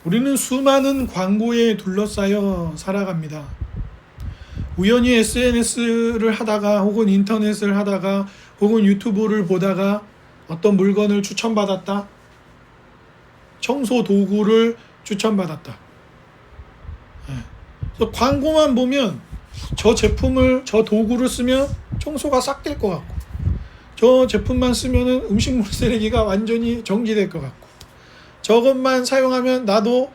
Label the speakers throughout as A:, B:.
A: 우리는 수많은 광고에 둘러싸여 살아갑니다. 우연히 SNS를 하다가 혹은 인터넷을 하다가 혹은 유튜브를 보다가 어떤 물건을 추천받았다. 청소 도구를 추천받았다. 그래서 광고만 보면 저 제품을, 저 도구를 쓰면 청소가 싹 될 것 같고, 저 제품만 쓰면 음식물 쓰레기가 완전히 정지될 것 같고, 저것만 사용하면 나도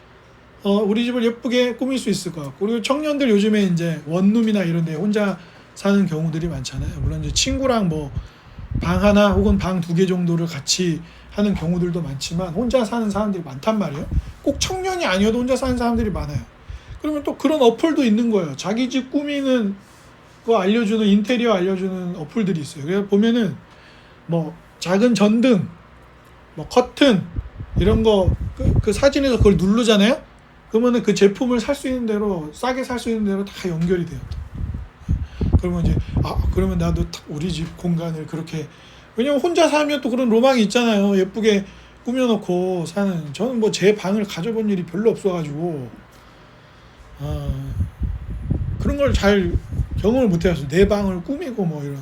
A: 우리 집을 예쁘게 꾸밀 수 있을 것 같고. 그리고 청년들 요즘에 이제 원룸이나 이런 데 혼자 사는 경우들이 많잖아요. 물론 이제 친구랑 뭐 방 하나 혹은 방 2개 정도를 같이 하는 경우들도 많지만 혼자 사는 사람들이 많단 말이에요. 꼭 청년이 아니어도 혼자 사는 사람들이 많아요. 그러면 또 그런 어플도 있는 거예요. 자기 집 꾸미는 거 알려주는, 인테리어 알려주는 어플들이 있어요. 그래서 보면은 뭐 작은 전등, 뭐 커튼 이런 거 그 사진에서 그걸 누르잖아요. 그러면은 그 제품을 살 수 있는 대로, 싸게 살 수 있는 대로 다 연결이 돼요. 그러면 이제 그러면 나도 우리 집 공간을 그렇게, 왜냐면 혼자 살면 또 그런 로망이 있잖아요. 예쁘게 꾸며놓고 사는. 저는 뭐 제 방을 가져본 일이 별로 없어가지고 그런 걸 잘 경험을 못 해서 내 방을 꾸미고 뭐 이런.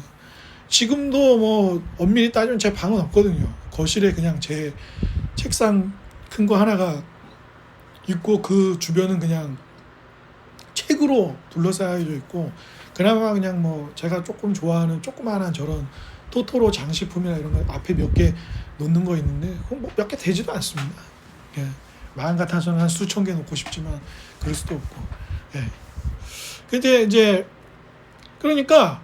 A: 지금도 뭐 엄밀히 따지면 제 방은 없거든요. 거실에 그냥 제 책상 큰 거 하나가 있고 그 주변은 그냥 책으로 둘러싸여져 있고, 그나마 그냥 뭐 제가 조금 좋아하는 조그마한 저런 토토로 장식품이나 이런 거 앞에 몇 개 놓는 거 있는데 뭐 몇 개 되지도 않습니다. 예. 마음 같아서는 한 수천 개 놓고 싶지만 그럴 수도 없고. 예. 근데 이제 그러니까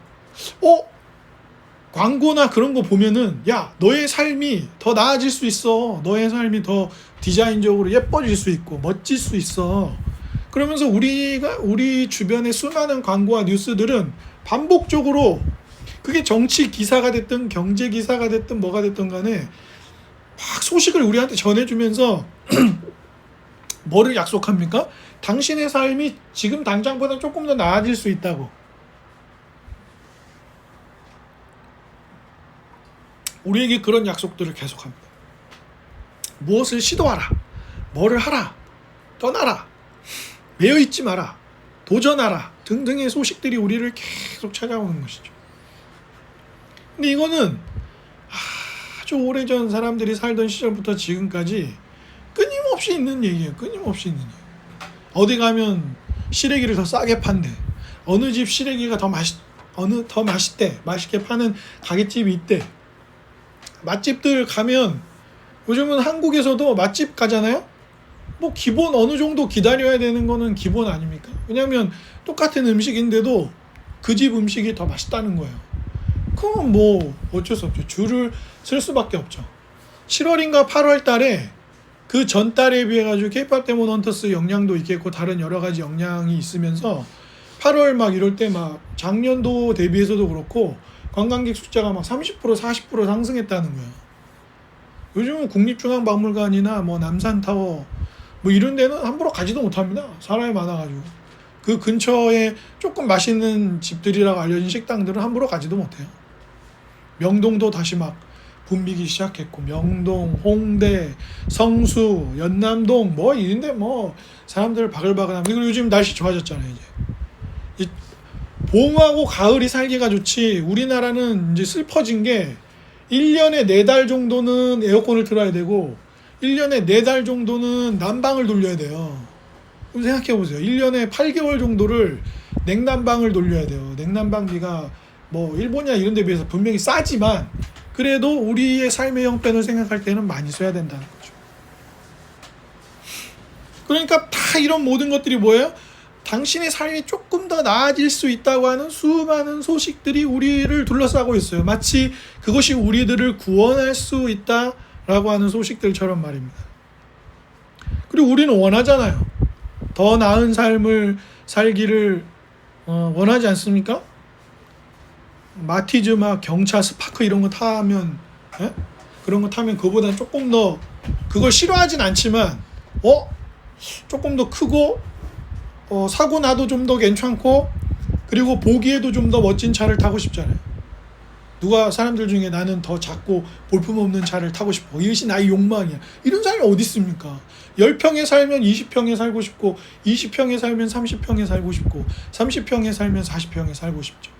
A: 광고나 그런 거 보면은 야, 너의 삶이 더 나아질 수 있어. 너의 삶이 더 디자인적으로 예뻐질 수 있고 멋질 수 있어. 그러면서 우리 주변의 수많은 광고와 뉴스들은 반복적으로, 그게 정치 기사가 됐든 경제 기사가 됐든 뭐가 됐든 간에 막 소식을 우리한테 전해주면서 뭐를 약속합니까? 당신의 삶이 지금 당장보다 조금 더 나아질 수 있다고. 우리에게 그런 약속들을 계속합니다. 무엇을 시도하라, 뭐를 하라, 떠나라, 매여있지 마라, 도전하라 등등의 소식들이 우리를 계속 찾아오는 것이죠. 근데 이거는 아주 오래전 사람들이 살던 시절부터 지금까지 끊임없이 있는 얘기예요. 끊임없이 있는 얘기. 어디 가면 시래기를 더 싸게 판대. 어느 집 시래기가 더 맛있대. 맛있게 파는 가게집이 있대. 맛집들 가면 요즘은 한국에서도 맛집 가잖아요. 뭐 기본 어느 정도 기다려야 되는 거는 기본 아닙니까? 왜냐면 똑같은 음식인데도 그 집 음식이 더 맛있다는 거예요. 그건 뭐 어쩔 수 없죠. 줄을 쓸 수밖에 없죠. 7월인가 8월 달에 그 전 달에 비해 가지고 K-pop 데몬 헌터스 영향도 있겠고 다른 여러 가지 영향이 있으면서 8월 막 이럴 때 막 작년도 대비해서도 그렇고 관광객 숫자가 막 30% 40% 상승했다는 거예요. 요즘은 국립중앙박물관이나 뭐 남산타워 뭐 이런 데는 함부로 가지도 못합니다. 사람이 많아가지고. 그 근처에 조금 맛있는 집들이라고 알려진 식당들은 함부로 가지도 못해요. 명동도 다시 막 붐비기 시작했고, 명동, 홍대, 성수, 연남동 뭐 이런데 뭐 사람들 바글바글합니다. 그리고 요즘 날씨 좋아졌잖아요. 이제 봄하고 가을이 살기가 좋지, 우리나라는 이제 슬퍼진 게 1년에 4달 정도는 에어컨을 틀어야 되고 1년에 4달 정도는 난방을 돌려야 돼요. 그럼 생각해 보세요. 1년에 8개월 정도를 냉난방을 돌려야 돼요. 냉난방비가 뭐 일본이나 이런 데 비해서 분명히 싸지만 그래도 우리의 삶의 형편을 생각할 때는 많이 써야 된다는 거죠. 그러니까 다 이런 모든 것들이 뭐예요? 당신의 삶이 조금 더 나아질 수 있다고 하는 수많은 소식들이 우리를 둘러싸고 있어요. 마치 그것이 우리들을 구원할 수 있다라고 하는 소식들처럼 말입니다. 그리고 우리는 원하잖아요. 더 나은 삶을 살기를 원하지 않습니까? 마티즈 막 경차 스파크 이런 거 타면, 예? 그런 거 타면 그거보다 조금 더, 그걸 싫어하진 않지만 조금 더 크고 사고 나도 좀 더 괜찮고 그리고 보기에도 좀 더 멋진 차를 타고 싶잖아요. 누가 사람들 중에 나는 더 작고 볼품없는 차를 타고 싶어, 이것이 나의 욕망이야, 이런 사람이 어디 있습니까? 10평에 살면 20평에 살고 싶고, 20평에 살면 30평에 살고 싶고, 30평에 살면 40평에 살고 싶죠.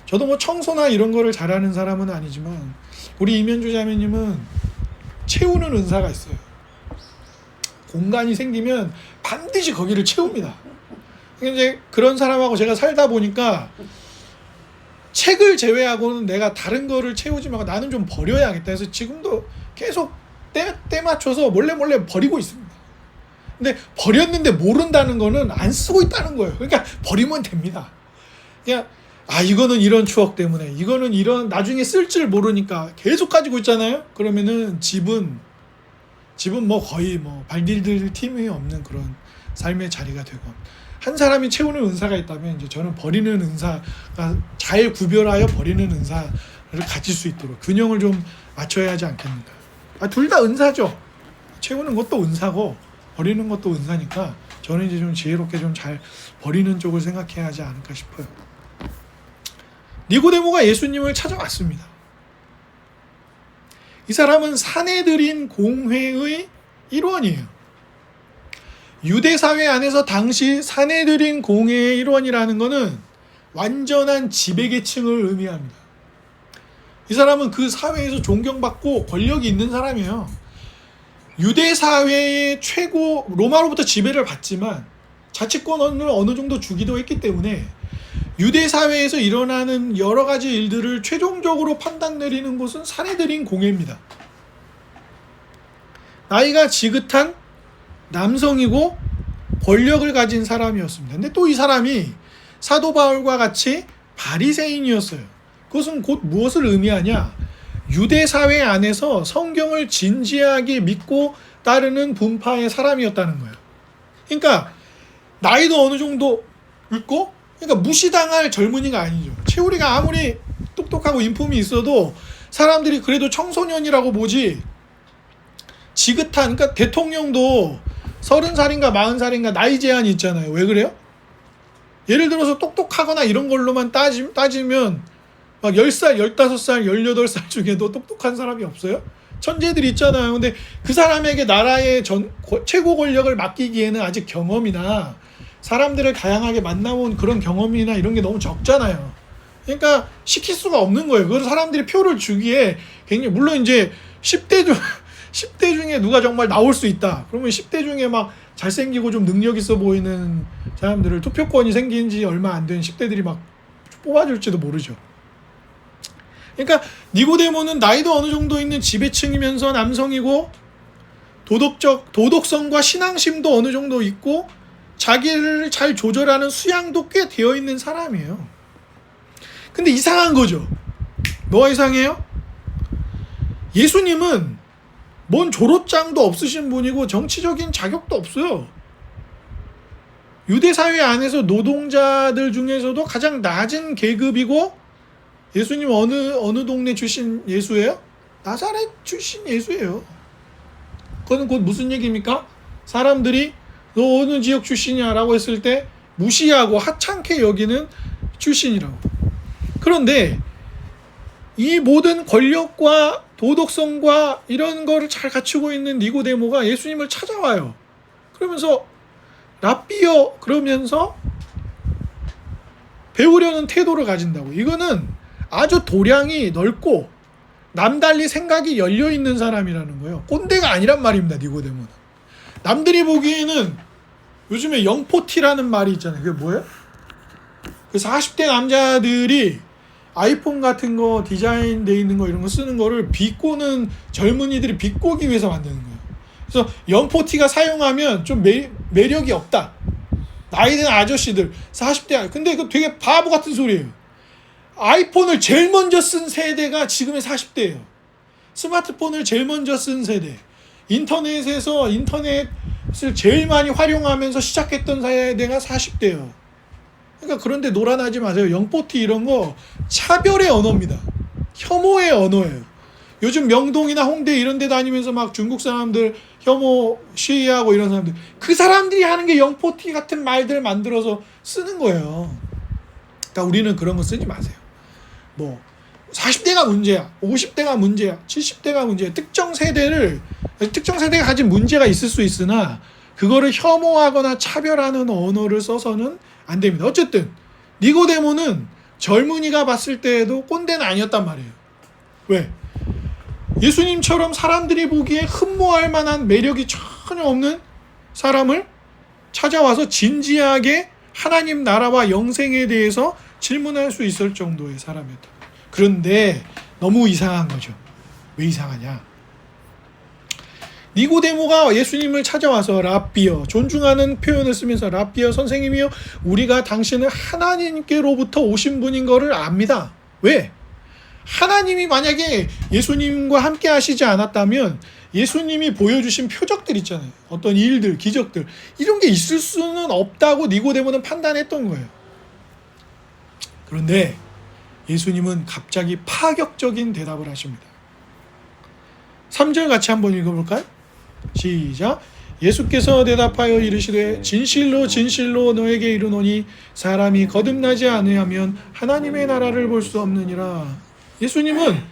A: 저도 뭐 청소나 이런 거를 잘하는 사람은 아니지만 우리 이면주 자매님은 채우는 은사가 있어요. 공간이 생기면 반드시 거기를 채웁니다. 이제 그런 사람하고 제가 살다 보니까 책을 제외하고는 내가 다른 거를 채우지 말고 나는 좀 버려야겠다 해서 지금도 계속 때 맞춰서 몰래 버리고 있습니다. 근데 버렸는데 모른다는 거는 안 쓰고 있다는 거예요. 그러니까 버리면 됩니다. 그냥 이거는 이런 추억 때문에, 이거는 이런 나중에 쓸 줄 모르니까 계속 가지고 있잖아요. 그러면은 집은 뭐 거의 뭐 발디딜 틈이 없는 그런 삶의 자리가 되고, 한 사람이 채우는 은사가 있다면 이제 저는 버리는 은사가, 잘 구별하여 버리는 은사를 가질 수 있도록 균형을 좀 맞춰야 하지 않겠는가. 둘 다 은사죠. 채우는 것도 은사고 버리는 것도 은사니까 저는 이제 좀 지혜롭게 좀 잘 버리는 쪽을 생각해야 하지 않을까 싶어요. 니고데모가 예수님을 찾아왔습니다. 이 사람은 사내들인 공회의 일원이에요. 유대 사회 안에서 당시 사내들인 공회의 일원이라는 것은 완전한 지배계층을 의미합니다. 이 사람은 그 사회에서 존경받고 권력이 있는 사람이에요. 유대 사회의 최고, 로마로부터 지배를 받지만 자치권을 어느 정도 주기도 했기 때문에 유대 사회에서 일어나는 여러 가지 일들을 최종적으로 판단 내리는 곳은 사내들인 공회입니다. 나이가 지긋한 남성이고 권력을 가진 사람이었습니다. 근데 또 이 사람이 사도 바울과 같이 바리새인이었어요. 그것은 곧 무엇을 의미하냐? 유대 사회 안에서 성경을 진지하게 믿고 따르는 분파의 사람이었다는 거예요. 그러니까 나이도 어느 정도 있고, 그러니까 무시당할 젊은이가 아니죠. 채우리가 아무리 똑똑하고 인품이 있어도 사람들이 그래도 청소년이라고 보지, 지긋한, 그러니까 대통령도 30살인가 40살인가 나이 제한이 있잖아요. 왜 그래요? 예를 들어서 똑똑하거나 이런 걸로만 따지면 막 10살, 15살, 18살 중에도 똑똑한 사람이 없어요? 천재들이 있잖아요. 근데 그 사람에게 나라의 최고 권력을 맡기기에는 아직 경험이나 사람들을 다양하게 만나본 그런 경험이나 이런 게 너무 적잖아요. 그러니까 시킬 수가 없는 거예요. 그래서 사람들이 표를 주기에 굉장히, 물론 이제 10대 중에 누가 정말 나올 수 있다. 그러면 10대 중에 막 잘생기고 좀 능력 있어 보이는 사람들을, 투표권이 생긴 지 얼마 안 된 10대들이 막 뽑아줄지도 모르죠. 그러니까 니고데모는 나이도 어느 정도 있는 지배층이면서 남성이고 도덕성과 신앙심도 어느 정도 있고 자기를 잘 조절하는 수양도 꽤 되어 있는 사람이에요. 근데 이상한 거죠. 뭐가 이상해요? 예수님은 뭔 졸업장도 없으신 분이고 정치적인 자격도 없어요. 유대 사회 안에서 노동자들 중에서도 가장 낮은 계급이고, 예수님 어느 동네 출신 예수예요? 나사렛 출신 예수예요. 그건 곧 무슨 얘기입니까? 사람들이 너 어느 지역 출신이야라고 했을 때 무시하고 하찮게 여기는 출신이라고. 그런데 이 모든 권력과 도덕성과 이런 거를 잘 갖추고 있는 니고데모가 예수님을 찾아와요. 그러면서 랍비여 그러면서 배우려는 태도를 가진다고. 이거는 아주 도량이 넓고 남달리 생각이 열려있는 사람이라는 거예요. 꼰대가 아니란 말입니다. 니고데모는. 남들이 보기에는 요즘에 영포티라는 말이 있잖아요. 그게 뭐예요? 그 40대 남자들이 아이폰 같은 거 디자인돼 있는 거 이런 거 쓰는 거를 비꼬는 젊은이들이 비꼬기 위해서 만드는 거예요. 그래서 영포티가 사용하면 좀 매력이 없다. 나이 든 아저씨들 40대, 근데 이거 되게 바보 같은 소리예요. 아이폰을 제일 먼저 쓴 세대가 지금의 40대예요. 스마트폰을 제일 먼저 쓴 세대. 인터넷을 제일 많이 활용하면서 시작했던 세대가 40대예요. 그러니까 그런데 놀아나지 마세요. 영포티 이런 거 차별의 언어입니다. 혐오의 언어예요. 요즘 명동이나 홍대 이런 데 다니면서 막 중국 사람들 혐오 시위하고 이런 사람들, 그 사람들이 하는 게 영포티 같은 말들 만들어서 쓰는 거예요. 그러니까 우리는 그런 거 쓰지 마세요. 뭐 40대가 문제야, 50대가 문제야, 70대가 문제야. 특정 세대가 가진 문제가 있을 수 있으나 그거를 혐오하거나 차별하는 언어를 써서는 안 됩니다. 어쨌든 니고데모는 젊은이가 봤을 때에도 꼰대는 아니었단 말이에요. 왜? 예수님처럼 사람들이 보기에 흠모할 만한 매력이 전혀 없는 사람을 찾아와서 진지하게 하나님 나라와 영생에 대해서 질문할 수 있을 정도의 사람이었다. 그런데 너무 이상한 거죠. 왜 이상하냐? 니고데모가 예수님을 찾아와서 랍비여, 존중하는 표현을 쓰면서 랍비여 선생님이여, 우리가 당신은 하나님께로부터 오신 분인 것을 압니다. 왜? 하나님이 만약에 예수님과 함께 하시지 않았다면 예수님이 보여주신 표적들 있잖아요. 어떤 일들, 기적들, 이런 게 있을 수는 없다고 니고데모는 판단했던 거예요. 그런데 예수님은 갑자기 파격적인 대답을 하십니다. 3절 같이 한번 읽어볼까요? 시작. 예수께서 대답하여 이르시되 진실로 진실로 너에게 이르노니 사람이 거듭나지 않으면 하나님의 나라를 볼 수 없느니라. 예수님은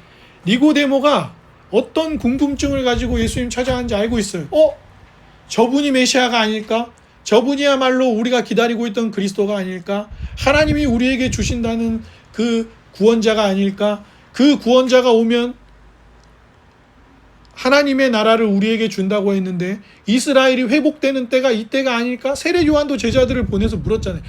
A: 니고데모가 어떤 궁금증을 가지고 예수님 찾아왔는지 알고 있어요. 저분이 메시아가 아닐까? 저분이야말로 우리가 기다리고 있던 그리스도가 아닐까? 하나님이 우리에게 주신다는 그 구원자가 아닐까? 그 구원자가 오면 하나님의 나라를 우리에게 준다고 했는데 이스라엘이 회복되는 때가 이때가 아닐까? 세례 요한도 제자들을 보내서 물었잖아요.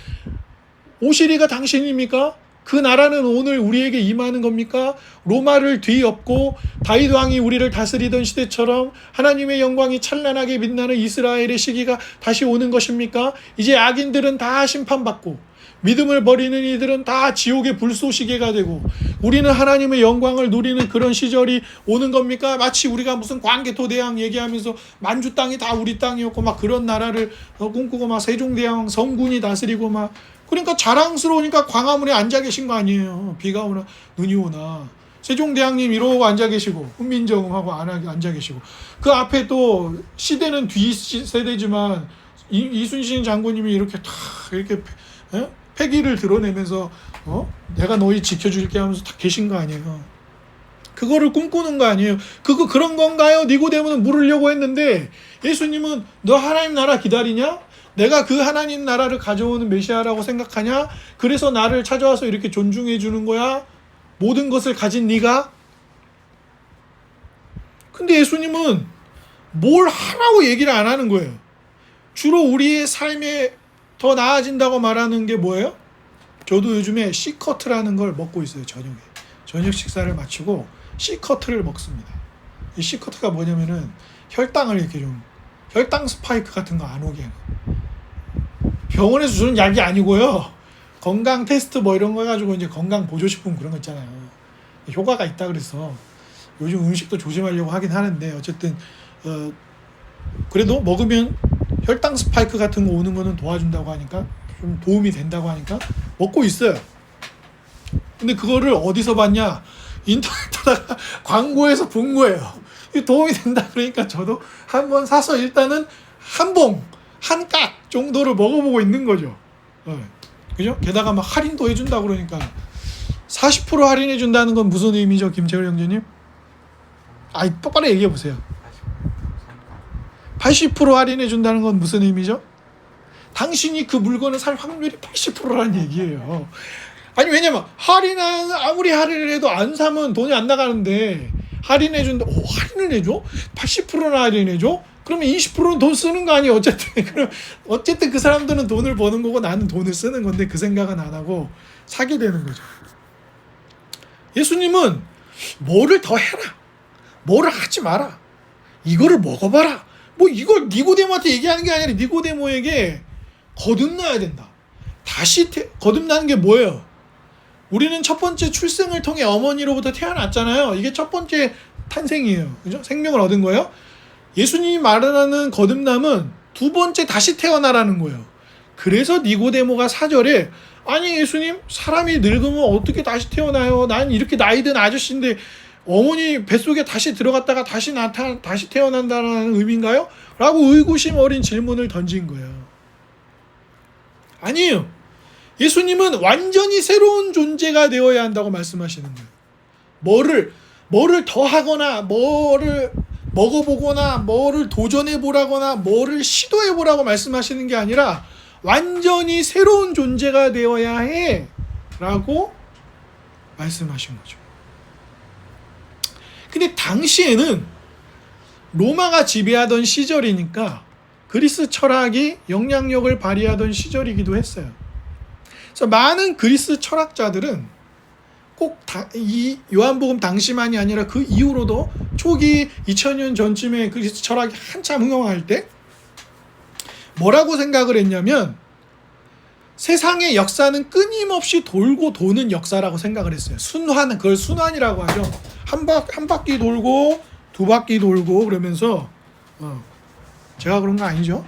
A: 오시리가 당신입니까? 그 나라는 오늘 우리에게 임하는 겁니까? 로마를 뒤엎고 다윗 왕이 우리를 다스리던 시대처럼 하나님의 영광이 찬란하게 빛나는 이스라엘의 시기가 다시 오는 것입니까? 이제 악인들은 다 심판받고 믿음을 버리는 이들은 다 지옥의 불쏘시개가 되고 우리는 하나님의 영광을 누리는 그런 시절이 오는 겁니까? 마치 우리가 무슨 광개토대왕 얘기하면서 만주 땅이 다 우리 땅이었고 막 그런 나라를 꿈꾸고 막 세종대왕 성군이 다스리고 막, 그러니까 자랑스러우니까 광화문에 앉아 계신 거 아니에요. 비가 오나 눈이 오나 세종대왕님 이러고 앉아 계시고 훈민정음하고 앉아 계시고, 그 앞에 또 시대는 뒷세대지만 이순신 장군님이 이렇게 다 이렇게 패기를 드러내면서 내가 너희 지켜줄게 하면서 다 계신 거 아니에요. 그거를 꿈꾸는 거 아니에요. 그런 건가요? 니고데모는 물으려고 했는데 예수님은 너 하나님 나라 기다리냐? 내가 그 하나님 나라를 가져오는 메시아라고 생각하냐? 그래서 나를 찾아와서 이렇게 존중해 주는 거야? 모든 것을 가진 네가? 근데 예수님은 뭘 하라고 얘기를 안 하는 거예요. 주로 우리의 삶에 더 나아진다고 말하는 게 뭐예요? 저도 요즘에 C커트라는 걸 먹고 있어요. 저녁에. 저녁 식사를 마치고 C커트를 먹습니다. 이 C커트가 뭐냐면은 혈당을 이렇게 좀, 혈당 스파이크 같은 거 안 오게 하는 거. 병원에서 주는 약이 아니고요. 건강 테스트 뭐 이런 거 해가지고 이제 건강 보조식품 그런 거 있잖아요. 효과가 있다 그래서 요즘 음식도 조심하려고 하긴 하는데 어쨌든 그래도 먹으면 혈당 스파이크 같은 거 오는 거는 도와준다고 하니까 좀 도움이 된다고 하니까 먹고 있어요. 근데 그거를 어디서 봤냐? 인터넷에다가 광고에서 본 거예요. 도움이 된다 그러니까 저도 한번 사서 일단은 한 봉, 한 깍 정도를 먹어보고 있는 거죠. 그죠? 게다가 막 할인도 해준다 그러니까 40% 할인해준다는 건 무슨 의미죠, 김채월 형제님? 똑바로 얘기해 보세요. 80% 할인해준다는 건 무슨 의미죠? 당신이 그 물건을 살 확률이 80%라는 얘기예요. 아니 왜냐면 아무리 할인을 해도 안 사면 돈이 안 나가는데 할인해준다. 할인을 해줘? 80%나 할인해줘? 그러면 20%는 돈 쓰는 거 아니에요? 어쨌든 그 사람들은 돈을 버는 거고 나는 돈을 쓰는 건데 그 생각은 안 하고 사게 되는 거죠. 예수님은 뭐를 더 해라, 뭐를 하지 마라, 이거를 먹어봐라, 뭐 이걸 니고데모한테 얘기하는 게 아니라 니고데모에게 거듭나야 된다. 다시 거듭나는 게 뭐예요? 우리는 첫 번째 출생을 통해 어머니로부터 태어났잖아요. 이게 첫 번째 탄생이에요. 그죠? 생명을 얻은 거예요. 예수님이 말하는 거듭남은 두 번째 다시 태어나라는 거예요. 그래서 니고데모가 4절에 아니 예수님, 사람이 늙으면 어떻게 다시 태어나요? 난 이렇게 나이 든 아저씨인데 어머니 뱃속에 다시 들어갔다가 다시 태어난다는 의미인가요? 라고 의구심 어린 질문을 던진 거예요. 아니에요. 예수님은 완전히 새로운 존재가 되어야 한다고 말씀하시는 거예요. 뭐를 더 하거나 뭐를 먹어보거나 뭐를 도전해보라거나 뭐를 시도해보라고 말씀하시는 게 아니라 완전히 새로운 존재가 되어야 해 라고 말씀하신 거죠. 근데 당시에는 로마가 지배하던 시절이니까 그리스 철학이 영향력을 발휘하던 시절이기도 했어요. 그래서 많은 그리스 철학자들은 꼭 이 요한복음 당시만이 아니라 그 이후로도 초기 2000년 전쯤에 그리스 철학이 한참 흥행할 때 뭐라고 생각을 했냐면 세상의 역사는 끊임없이 돌고 도는 역사라고 생각을 했어요. 순환은 그걸 순환이라고 하죠. 한 바퀴 돌고 두 바퀴 돌고 그러면서 제가 그런 거 아니죠?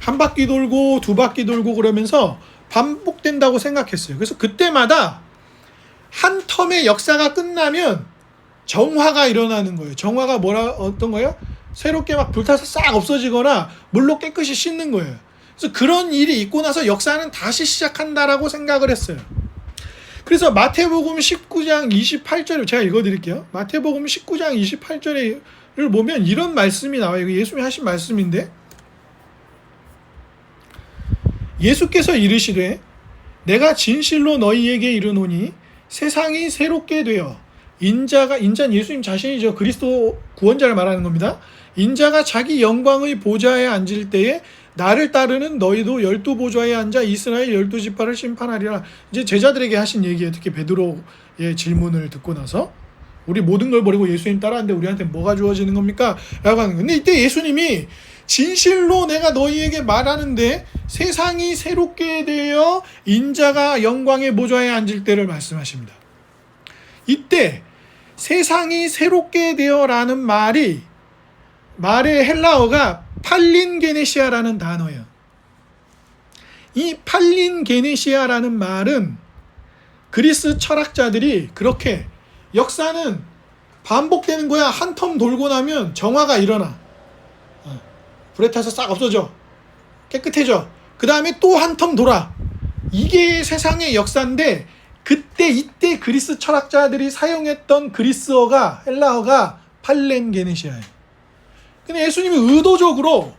A: 한 바퀴 돌고 두 바퀴 돌고 그러면서 반복된다고 생각했어요. 그래서 그때마다 한 텀의 역사가 끝나면 정화가 일어나는 거예요. 정화가 어떤 거예요? 새롭게 막 불타서 싹 없어지거나 물로 깨끗이 씻는 거예요. 그래서 그런 일이 있고 나서 역사는 다시 시작한다라고 생각을 했어요. 그래서 마태복음 19장 28절을 제가 읽어드릴게요. 마태복음 19장 28절을 보면 이런 말씀이 나와요. 이거 예수님이 하신 말씀인데, 예수께서 이르시되 내가 진실로 너희에게 이르노니 세상이 새롭게 되어 인자는 예수님 자신이죠. 그리스도 구원자를 말하는 겁니다. 인자가 자기 영광의 보좌에 앉을 때에 나를 따르는 너희도 12보좌에 앉아 이스라엘 12지파를 심판하리라. 이제 제자들에게 하신 얘기예요. 특히 베드로의 질문을 듣고 나서 우리 모든 걸 버리고 예수님 따라하는데 우리한테 뭐가 주어지는 겁니까? 라고 하는 거예요. 근데 이때 예수님이 진실로 내가 너희에게 말하는데 세상이 새롭게 되어 인자가 영광의 보좌에 앉을 때를 말씀하십니다. 이때 세상이 새롭게 되어라는 말의 헬라어가 팔린게네시아라는 단어예요. 이 팔린게네시아라는 말은 그리스 철학자들이 그렇게 역사는 반복되는 거야. 한 텀 돌고 나면 정화가 일어나. 불에 타서 싹 없어져. 깨끗해져. 그 다음에 또 한 텀 돌아. 이게 세상의 역사인데 이때 그리스 철학자들이 사용했던 그리스어가 헬라어가 팔렌게네시아예요. 근데 예수님이 의도적으로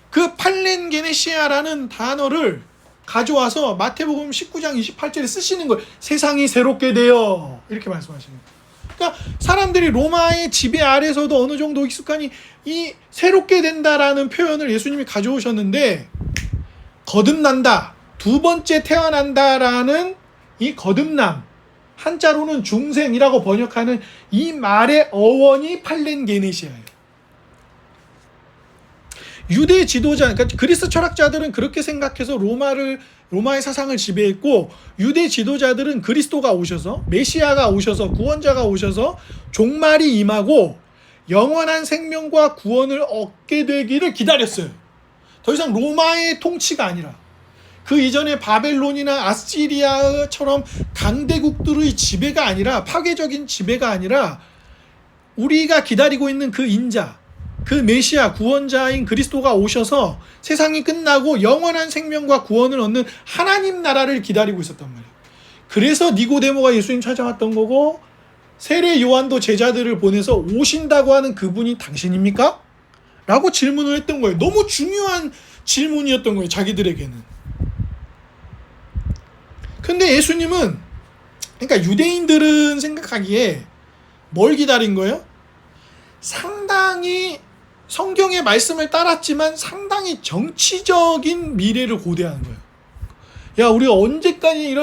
A: 그 팔렌게네시아라는 단어를 가져와서 마태복음 19장 28절에 쓰시는 거예요. 세상이 새롭게 되어 이렇게 말씀하시는 거예요. 그러니까 사람들이 로마의 지배 아래서도 어느 정도 익숙하니 이 새롭게 된다라는 표현을 예수님이 가져오셨는데 거듭난다, 두 번째 태어난다라는 이 거듭남, 한자로는 중생이라고 번역하는 이 말의 어원이 팔렌게네시아예요. 유대 지도자, 그러니까 그리스 철학자들은 그렇게 생각해서 로마의 사상을 지배했고, 유대 지도자들은 그리스도가 오셔서, 메시아가 오셔서, 구원자가 오셔서 종말이 임하고 영원한 생명과 구원을 얻게 되기를 기다렸어요. 더 이상 로마의 통치가 아니라 그 이전에 바벨론이나 아시리아처럼 강대국들의 지배가 아니라, 파괴적인 지배가 아니라 우리가 기다리고 있는 그 인자, 그 메시아 구원자인 그리스도가 오셔서 세상이 끝나고 영원한 생명과 구원을 얻는 하나님 나라를 기다리고 있었단 말이에요. 그래서 니고데모가 예수님 찾아왔던 거고, 세례 요한도 제자들을 보내서 오신다고 하는 그분이 당신입니까? 라고 질문을 했던 거예요. 너무 중요한 질문이었던 거예요, 자기들에게는. 근데 예수님은, 그러니까 유대인들은 생각하기에 뭘 기다린 거예요? 상당히 성경의 말씀을 따랐지만 상당히 정치적인 미래를 고대하는 거예요. 야, 우리가 언제까지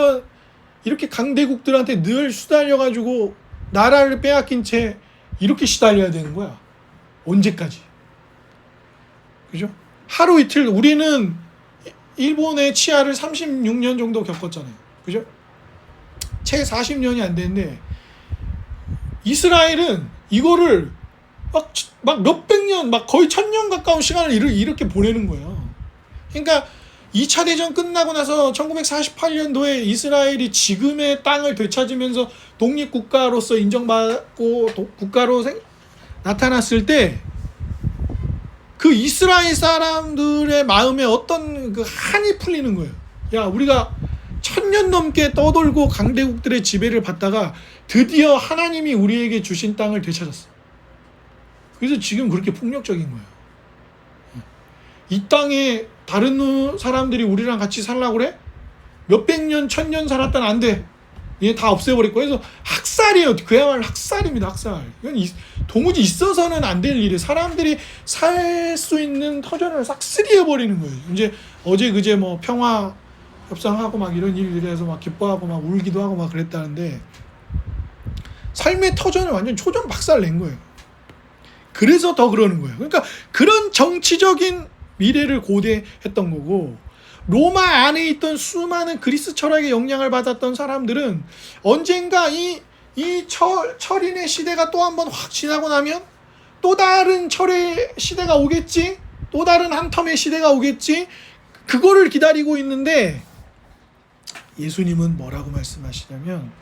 A: 이렇게 강대국들한테 늘 수달려가지고 나라를 빼앗긴 채 이렇게 시달려야 되는 거야? 언제까지? 그죠? 하루 이틀, 우리는 일본의 치하를 36년 정도 겪었잖아요. 그죠? 채 40년이 안 됐는데, 이스라엘은 이거를 막 몇백 년, 막 거의 1000년 가까운 시간을 이렇게 보내는 거예요. 그러니까 2차 대전 끝나고 나서 1948년도에 이스라엘이 지금의 땅을 되찾으면서 독립국가로서 인정받고 국가로 나타났을 때, 그 이스라엘 사람들의 마음에 어떤 그 한이 풀리는 거예요. 야, 우리가 1000년 넘게 떠돌고 강대국들의 지배를 받다가 드디어 하나님이 우리에게 주신 땅을 되찾았어. 그래서 지금 그렇게 폭력적인 거예요. 이 땅에 다른 사람들이 우리랑 같이 살라고 그래? 몇백 년, 천년 살았다는 안 돼. 얘 다 없애버릴 거예요. 그래서 학살이에요. 그야말로 학살입니다. 학살. 이건 도무지 있어서는 안 될 일이에요. 사람들이 살 수 있는 터전을 싹쓸이해버리는 거예요. 이제 어제 그제 뭐 평화 협상하고 막 이런 일들에서 막 기뻐하고 막 울기도 하고 막 그랬다는데 삶의 터전을 완전 초전 박살 낸 거예요. 그래서 더 그러는 거예요. 그러니까 그런 정치적인 미래를 고대했던 거고, 로마 안에 있던 수많은 그리스 철학의 영향을 받았던 사람들은 언젠가 이 철인의 시대가 또 한 번 확 지나고 나면 또 다른 철의 시대가 오겠지, 또 다른 한 텀의 시대가 오겠지, 그거를 기다리고 있는데 예수님은 뭐라고 말씀하시냐면,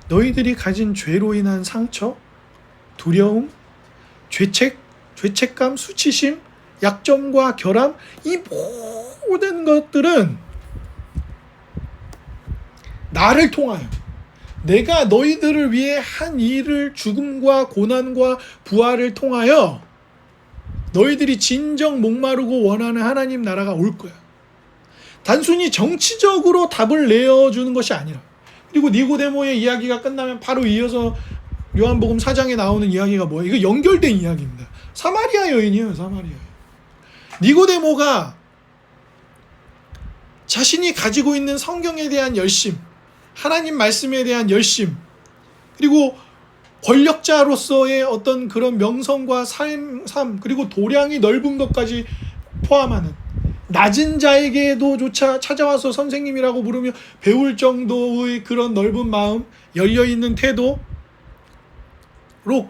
A: 너희들이 가진 죄로 인한 상처, 두려움, 죄책감, 수치심, 약점과 결함, 이 모든 것들은 나를 통하여, 내가 너희들을 위해 한 일을, 죽음과 고난과 부활을 통하여 너희들이 진정 목마르고 원하는 하나님 나라가 올 거야. 단순히 정치적으로 답을 내어주는 것이 아니라. 그리고 니고데모의 이야기가 끝나면 바로 이어서 요한복음 4장에 나오는 이야기가 뭐예요? 이거 연결된 이야기입니다. 사마리아 여인이에요. 사마리아 여인. 니고데모가 자신이 가지고 있는 성경에 대한 열심, 하나님 말씀에 대한 열심, 그리고 권력자로서의 어떤 그런 명성과 삶, 그리고 도량이 넓은 것까지 포함하는, 낮은 자에게도 조차 찾아와서 선생님이라고 부르며 배울 정도의 그런 넓은 마음, 열려있는 태도로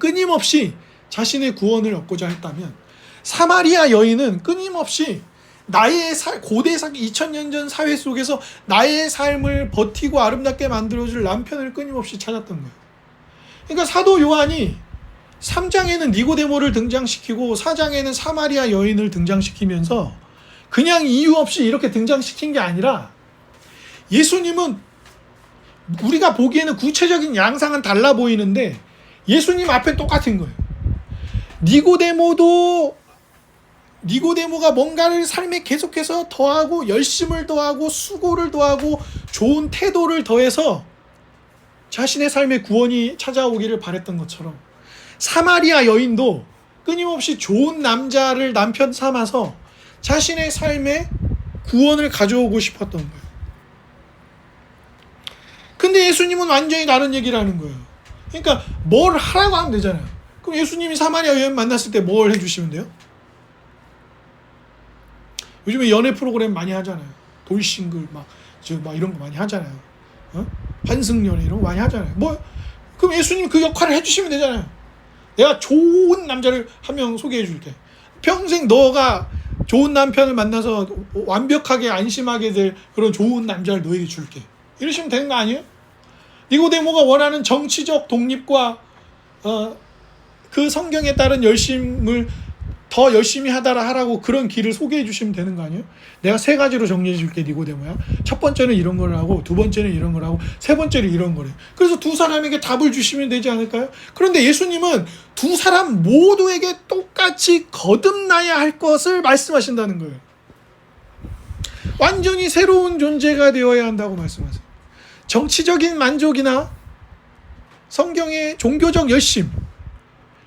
A: 끊임없이 자신의 구원을 얻고자 했다면, 사마리아 여인은 끊임없이 나의 고대 2000년 전 사회 속에서 나의 삶을 버티고 아름답게 만들어줄 남편을 끊임없이 찾았던 거예요. 그러니까 사도 요한이 3장에는 니고데모를 등장시키고 4장에는 사마리아 여인을 등장시키면서 그냥 이유 없이 이렇게 등장시킨 게 아니라, 예수님은 우리가 보기에는 구체적인 양상은 달라 보이는데 예수님 앞에 똑같은 거예요. 니고데모가 뭔가를 삶에 계속해서 더하고, 열심을 더하고, 수고를 더하고, 좋은 태도를 더해서 자신의 삶에 구원이 찾아오기를 바랬던 것처럼, 사마리아 여인도 끊임없이 좋은 남자를 남편 삼아서 자신의 삶에 구원을 가져오고 싶었던 거예요. 근데 예수님은 완전히 다른 얘기를 하는 거예요. 그러니까 뭘 하라고 하면 되잖아요. 그럼 예수님이 사마리아 여인 만났을 때 뭘 해주시면 돼요? 요즘에 연애 프로그램 많이 하잖아요. 돌싱글 막 이런 거 많이 하잖아요. 환승연애 이런 거 많이 하잖아요. 그럼 예수님 그 역할을 해주시면 되잖아요. 내가 좋은 남자를 한 명 소개해 줄게. 평생 너가 좋은 남편을 만나서 완벽하게 안심하게 될 그런 좋은 남자를 너에게 줄게. 이러시면 되는 거 아니에요? 니고데모가 원하는 정치적 독립과 그 성경에 따른 열심을 더 열심히 하라고 그런 길을 소개해 주시면 되는 거 아니에요? 내가 3가지로 정리해 줄게, 니고데모야. 첫 번째는 이런 걸 하고, 두 번째는 이런 걸 하고, 세 번째는 이런 거래요. 그래서 두 사람에게 답을 주시면 되지 않을까요? 그런데 예수님은 두 사람 모두에게 똑같이 거듭나야 할 것을 말씀하신다는 거예요. 완전히 새로운 존재가 되어야 한다고 말씀하세요. 정치적인 만족이나 성경의 종교적 열심,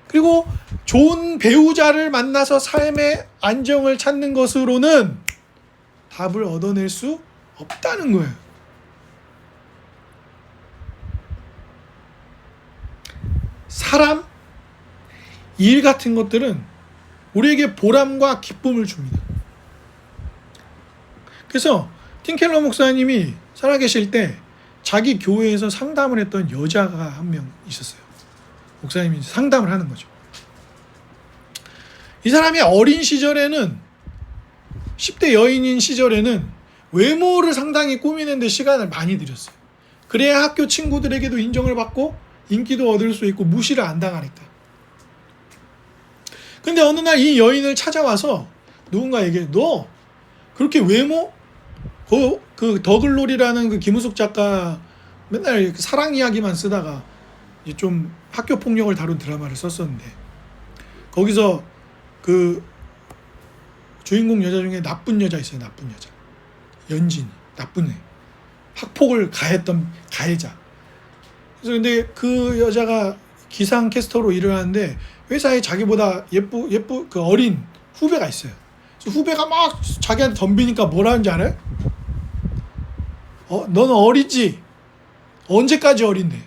A: 그리고 좋은 배우자를 만나서 삶의 안정을 찾는 것으로는 답을 얻어낼 수 없다는 거예요. 사람, 일 같은 것들은 우리에게 보람과 기쁨을 줍니다. 그래서 팀켈러 목사님이 살아계실 때 자기 교회에서 상담을 했던 여자가 한 명 있었어요. 목사님이 상담을 하는 거죠. 이 사람이 어린 시절에는, 10대 여인인 시절에는 외모를 상당히 꾸미는 데 시간을 많이 들였어요. 그래야 학교 친구들에게도 인정을 받고 인기도 얻을 수 있고 무시를 안 당하니까. 근데 어느 날 이 여인을 찾아와서 누군가에게, 너 그렇게 외모? 그 더글로리라는 그 김우숙 작가 맨날 그 사랑 이야기만 쓰다가 이제 좀 학교 폭력을 다룬 드라마를 썼었는데, 거기서 그 주인공 여자 중에 나쁜 여자 있어요. 나쁜 여자. 연진이. 나쁜 애. 학폭을 가했던 가해자. 그래서 근데 그 여자가 기상캐스터로 일을 하는데 회사에 자기보다 그 어린 후배가 있어요. 그래서 후배가 막 자기한테 덤비니까 뭐라 하는지 알아요? 너는 어리지? 언제까지 어린데?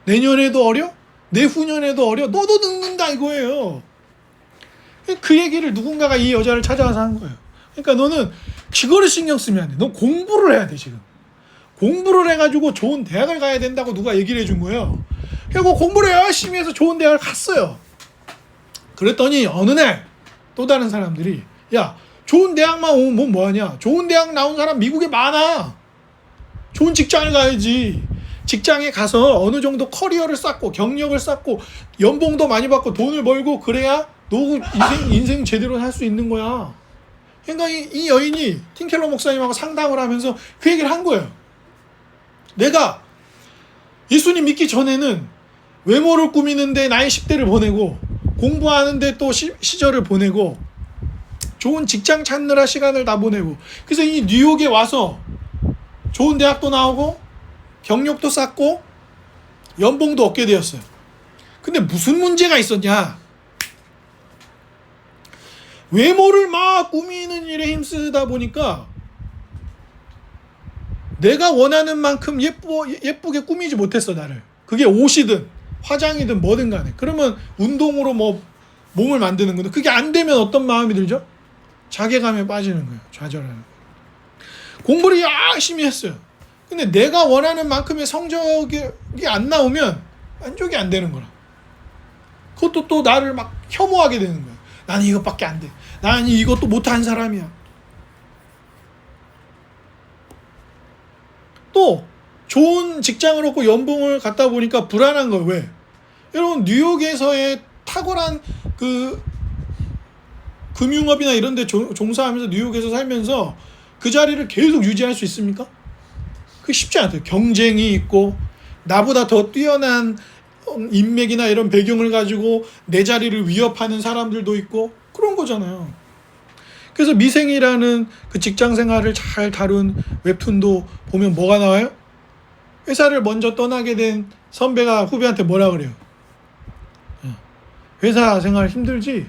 A: 내년에도 어려? 내후년에도 어려? 너도 늙는다 이거예요. 그 얘기를 누군가가 이 여자를 찾아와서 한 거예요. 그러니까 너는 그거를 신경 쓰면 안 돼. 넌 공부를 해야 돼. 지금 공부를 해가지고 좋은 대학을 가야 된다고 누가 얘기를 해준 거예요. 그리고 공부를 열심히 해서 좋은 대학을 갔어요. 그랬더니 어느 날 또 다른 사람들이, 야, 좋은 대학만 오면 뭐하냐? 좋은 대학 나온 사람 미국에 많아. 좋은 직장을 가야지. 직장에 가서 어느 정도 커리어를 쌓고 경력을 쌓고 연봉도 많이 받고 돈을 벌고 그래야 너 인생 제대로 살 수 있는 거야. 그러니까 이 여인이 팀켈러 목사님하고 상담을 하면서 그 얘기를 한 거예요. 내가 예수님 믿기 전에는 외모를 꾸미는데 나의 10대를 보내고 공부하는데 또 시절을 보내고 좋은 직장 찾느라 시간을 다 보내고, 그래서 이 뉴욕에 와서 좋은 대학도 나오고 경력도 쌓고 연봉도 얻게 되었어요. 근데 무슨 문제가 있었냐? 외모를 막 꾸미는 일에 힘쓰다 보니까 내가 원하는 만큼 예쁘게 꾸미지 못했어, 나를. 그게 옷이든 화장이든 뭐든 간에. 그러면 운동으로 뭐 몸을 만드는 건데 그게 안 되면 어떤 마음이 들죠? 자괴감에 빠지는 거예요. 좌절하는 거예요. 공부를 열심히 했어요. 근데 내가 원하는 만큼의 성적이 안 나오면 만족이 안 되는 거라. 그것도 또 나를 막 혐오하게 되는 거예요. 나는 이것밖에 안 돼. 나는 이것도 못한 사람이야. 또 좋은 직장을 얻고 연봉을 갖다 보니까 불안한 거예요. 왜? 여러분, 뉴욕에서의 탁월한 그 금융업이나 이런 데 종사하면서 뉴욕에서 살면서 그 자리를 계속 유지할 수 있습니까? 그게 쉽지 않아요. 경쟁이 있고 나보다 더 뛰어난 인맥이나 이런 배경을 가지고 내 자리를 위협하는 사람들도 있고 그런 거잖아요. 그래서 미생이라는 그 직장 생활을 잘 다룬 웹툰도 보면 뭐가 나와요? 회사를 먼저 떠나게 된 선배가 후배한테 뭐라 그래요? 회사 생활 힘들지?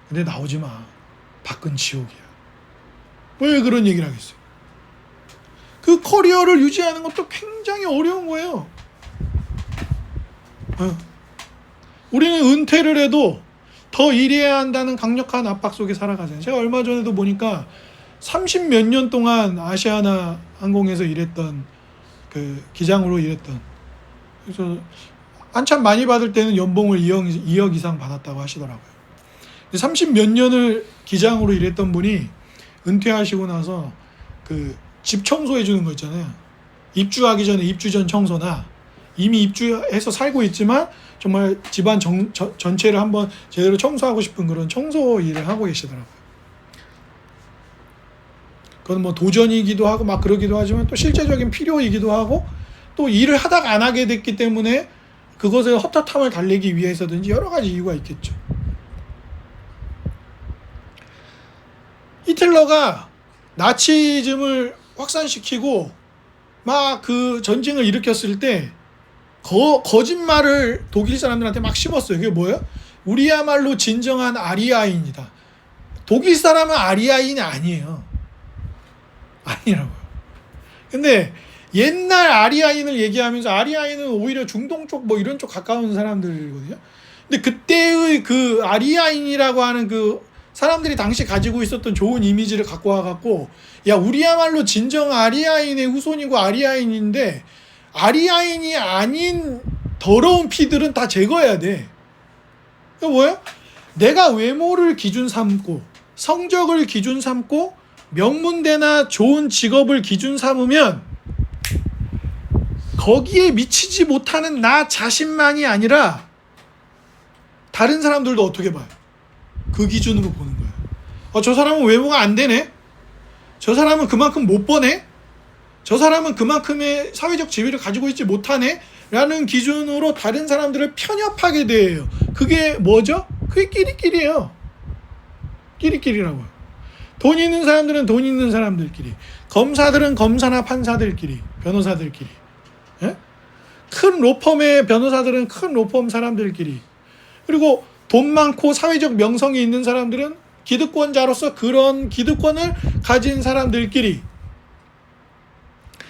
A: 근데 나오지 마. 밖은 지옥이야. 왜 그런 얘기를 하겠어요? 그 커리어를 유지하는 것도 굉장히 어려운 거예요. 우리는 은퇴를 해도 더 일해야 한다는 강력한 압박 속에 살아가잖아요. 제가 얼마 전에도 보니까 30 몇 년 동안 아시아나 항공에서 일했던 그 기장으로 일했던, 그래서 한참 많이 받을 때는 연봉을 2억 이상 받았다고 하시더라고요. 30 몇 년을 기장으로 일했던 분이 은퇴하시고 나서 그 집 청소해 주는 거 있잖아요. 입주하기 전에 입주 전 청소나 이미 입주해서 살고 있지만 정말 집안 전체를 한번 제대로 청소하고 싶은 그런 청소 일을 하고 계시더라고요. 그건 뭐 도전이기도 하고 막 그러기도 하지만 또 실제적인 필요이기도 하고, 또 일을 하다가 안 하게 됐기 때문에 그것에 헛헛함을 달래기 위해서든지 여러 가지 이유가 있겠죠. 히틀러가 나치즘을 확산시키고 막 그 전쟁을 일으켰을 때 거짓말을 독일 사람들한테 막 심었어요. 그게 뭐예요? 우리야말로 진정한 아리아인이다. 독일 사람은 아리아인이 아니에요. 아니라고요. 근데 옛날 아리아인을 얘기하면서 아리아인은 오히려 중동 쪽 뭐 이런 쪽 가까운 사람들이거든요. 근데 그때의 그 아리아인이라고 하는 그 사람들이 당시 가지고 있었던 좋은 이미지를 갖고 와갖고, 야, 우리야말로 진정 아리아인의 후손이고 아리아인인데 아리아인이 아닌 더러운 피들은 다 제거해야 돼. 그게 뭐예요? 내가 외모를 기준 삼고 성적을 기준 삼고 명문대나 좋은 직업을 기준 삼으면 거기에 미치지 못하는 나 자신만이 아니라 다른 사람들도 어떻게 봐요? 그 기준으로 보는 거예요. 저 사람은 외모가 안 되네? 저 사람은 그만큼 못 버네? 저 사람은 그만큼의 사회적 지위를 가지고 있지 못하네? 라는 기준으로 다른 사람들을 편협하게 대해요. 그게 뭐죠? 그게 끼리끼리예요. 끼리끼리라고요. 돈 있는 사람들은 돈 있는 사람들끼리, 검사들은 검사나 판사들끼리, 변호사들끼리, 예? 큰 로펌의 변호사들은 큰 로펌 사람들끼리, 그리고 돈 많고 사회적 명성이 있는 사람들은 기득권자로서 그런 기득권을 가진 사람들끼리.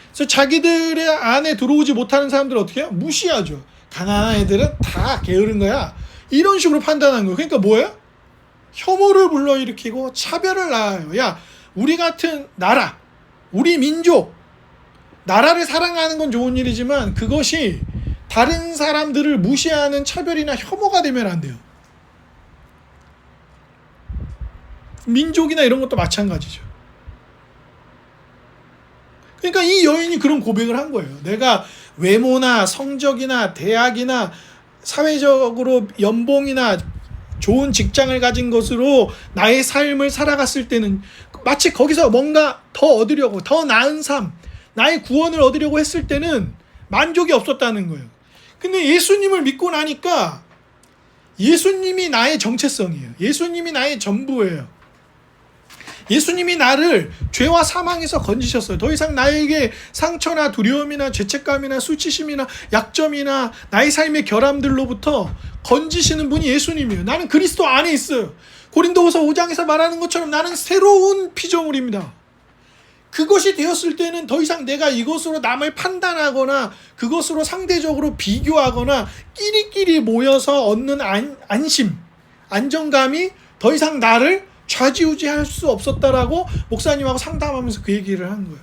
A: 그래서 자기들의 안에 들어오지 못하는 사람들을 어떻게 해요? 무시하죠. 가난한 애들은 다 게으른 거야. 이런 식으로 판단하는 거예요. 그러니까 뭐예요? 혐오를 불러일으키고 차별을 낳아요. 야, 우리 같은 나라, 우리 민족, 나라를 사랑하는 건 좋은 일이지만 그것이 다른 사람들을 무시하는 차별이나 혐오가 되면 안 돼요. 민족이나 이런 것도 마찬가지죠. 그러니까 이 여인이 그런 고백을 한 거예요. 내가 외모나 성적이나 대학이나 사회적으로 연봉이나 좋은 직장을 가진 것으로 나의 삶을 살아갔을 때는 마치 거기서 뭔가 더 얻으려고, 더 나은 삶, 나의 구원을 얻으려고 했을 때는 만족이 없었다는 거예요. 근데 예수님을 믿고 나니까 예수님이 나의 정체성이에요. 예수님이 나의 전부예요. 예수님이 나를 죄와 사망에서 건지셨어요. 더 이상 나에게 상처나 두려움이나 죄책감이나 수치심이나 약점이나 나의 삶의 결함들로부터 건지시는 분이 예수님이에요. 나는 그리스도 안에 있어요. 고린도후서 5장에서 말하는 것처럼 나는 새로운 피조물입니다. 그것이 되었을 때는 더 이상 내가 이것으로 남을 판단하거나 그것으로 상대적으로 비교하거나 끼리끼리 모여서 얻는 안심, 안정감이 더 이상 나를 좌지우지할 수 없었다라고 목사님하고 상담하면서 그 얘기를 한 거예요.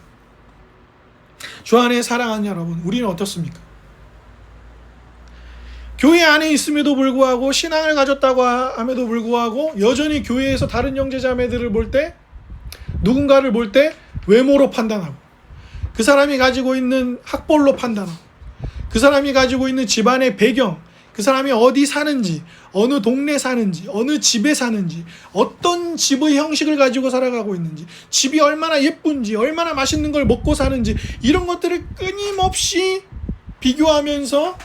A: 주 안에 사랑하는 여러분, 우리는 어떻습니까? 교회 안에 있음에도 불구하고 신앙을 가졌다고 함에도 불구하고 여전히 교회에서 다른 형제자매들을 볼 때, 누군가를 볼 때 외모로 판단하고, 그 사람이 가지고 있는 학벌로 판단하고, 그 사람이 가지고 있는 집안의 배경, 그 사람이 어디 사는지, 어느 동네 사는지, 어느 집에 사는지, 어떤 집의 형식을 가지고 살아가고 있는지, 집이 얼마나 예쁜지, 얼마나 맛있는 걸 먹고 사는지, 이런 것들을 끊임없이 비교하면서,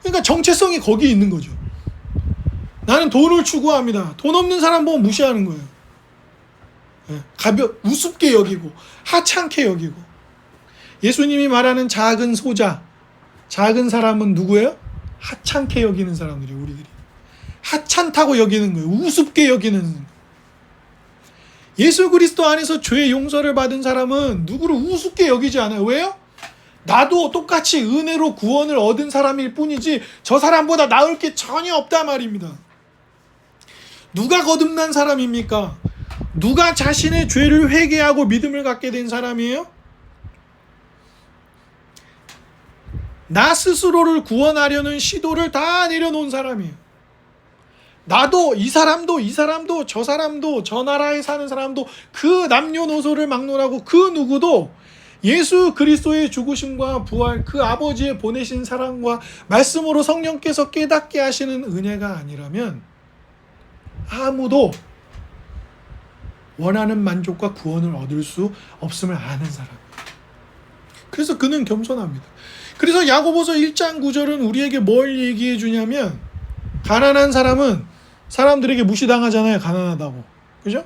A: 그러니까 정체성이 거기에 있는 거죠. 나는 돈을 추구합니다. 돈 없는 사람 보면 무시하는 거예요. 우습게 여기고 하찮게 여기고. 예수님이 말하는 작은 소자, 작은 사람은 누구예요? 하찮게 여기는 사람들이, 우리들이 하찮다고 여기는 거예요. 우습게 여기는 거예요. 예수 그리스도 안에서 죄의 용서를 받은 사람은 누구를 우습게 여기지 않아요. 왜요? 나도 똑같이 은혜로 구원을 얻은 사람일 뿐이지 저 사람보다 나을 게 전혀 없단 말입니다. 누가 거듭난 사람입니까? 누가 자신의 죄를 회개하고 믿음을 갖게 된 사람이에요? 나 스스로를 구원하려는 시도를 다 내려놓은 사람이에요. 나도 이 사람도 저 사람도 저 나라에 사는 사람도 그 남녀노소를 막론하고 그 누구도 예수 그리스도의 죽으심과 부활, 그 아버지의 보내신 사랑과 말씀으로 성령께서 깨닫게 하시는 은혜가 아니라면 아무도 원하는 만족과 구원을 얻을 수 없음을 아는 사람이에요. 그래서 그는 겸손합니다. 그래서 야고보서 1장 9절은 우리에게 뭘 얘기해 주냐면, 가난한 사람은 사람들에게 무시당하잖아요. 가난하다고. 그죠?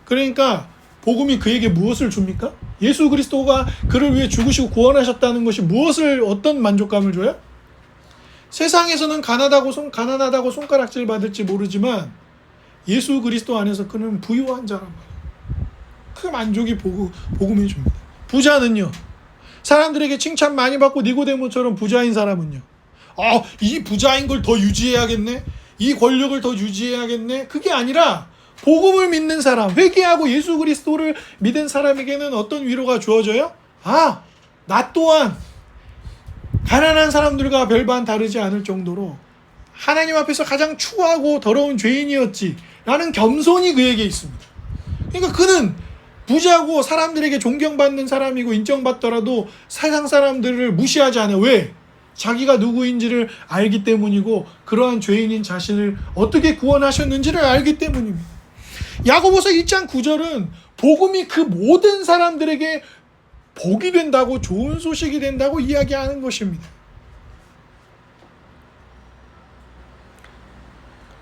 A: 그러니까 복음이 그에게 무엇을 줍니까? 예수 그리스도가 그를 위해 죽으시고 구원하셨다는 것이 무엇을, 어떤 만족감을 줘요? 세상에서는 가난하다고 손가락질 받을지 모르지만 예수 그리스도 안에서 그는 부유한 자란 말이에요. 그 만족이 복음이 줍니다. 부자는요, 사람들에게 칭찬 많이 받고 니고데모처럼 부자인 사람은요, 이 부자인 걸 더 유지해야겠네, 이 권력을 더 유지해야겠네, 그게 아니라 복음을 믿는 사람, 회개하고 예수 그리스도를 믿은 사람에게는 어떤 위로가 주어져요? 나 또한 가난한 사람들과 별반 다르지 않을 정도로 하나님 앞에서 가장 추하고 더러운 죄인이었지 라는 겸손이 그에게 있습니다. 그러니까 그는 부자고 사람들에게 존경받는 사람이고 인정받더라도 세상 사람들을 무시하지 않아요. 왜? 자기가 누구인지를 알기 때문이고 그러한 죄인인 자신을 어떻게 구원하셨는지를 알기 때문입니다. 야고보서 1장 9절은 복음이 그 모든 사람들에게 복이 된다고, 좋은 소식이 된다고 이야기하는 것입니다.